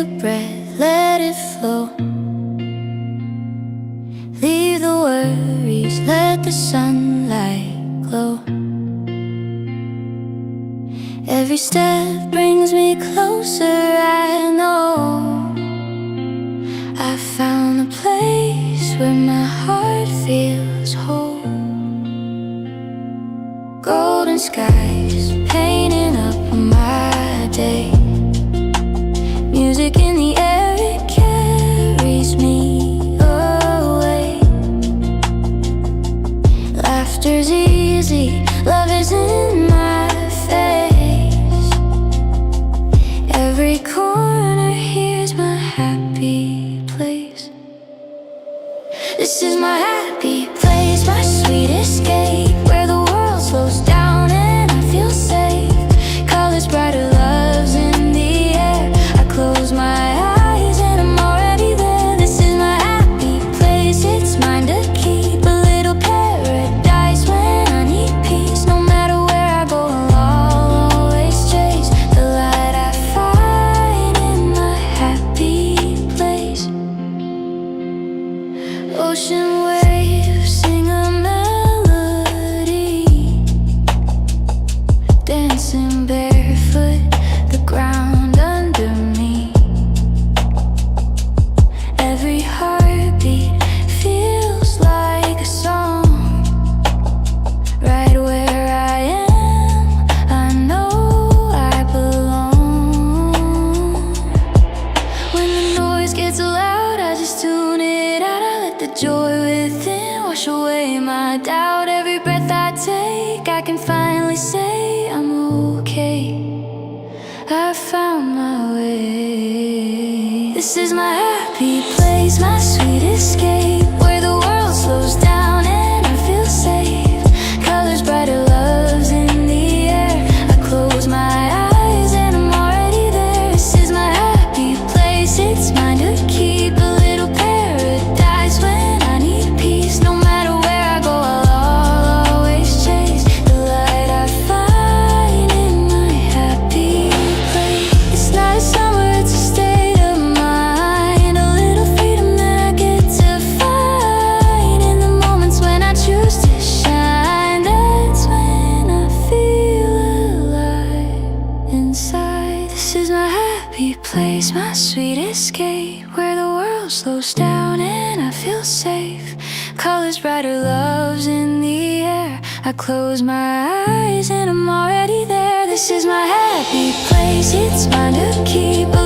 a breath, let it flow. Leave the worries, let the sunlight glow. Every step brings me closer, I know. I found a place where my heart feels whole. Golden skies painting up my day. Music in the air, it carries me away. Laughter's easy, love is in my face. Every corner here's my happy place. This is my happy place, my sweet escape, where the world slows down and I feel safe. Colors brighter, love's in the air. I close my eyes and I'm already there. This is my happy place, it's mine to keep. A little paradise when I need peace. No matter where I go, I'll always chase the light I find in my happy place. Ocean waves sing a melody, dancing barefoot, the ground under me. Every heartbeat feels like a song. Right where I am, I know I belong. When the noise gets loud, I just tune it out. I let the joy within wash away my doubt. Every breath I take, I can finally say I'm okay. I found my way. This is my happy place, my sweet escape, where the world slows down and I feel safe. Colors brighter, love's in the air. I close my eyes and I'm already there. This is my happy place, it's mine to keep. A little paradise when I need peace. No matter where I go, I'll always chase the light I find in my happy place. It's not a summer, it's a state of mind. A little freedom that I get to find in the moments when I choose to shine. That's when I feel alive inside. This is my happy place, my sweet escape, where the world slows down and I feel safe. Colors brighter, love's in the air. I close my eyes and I'm already there. This is my happy place, it's mine to keep.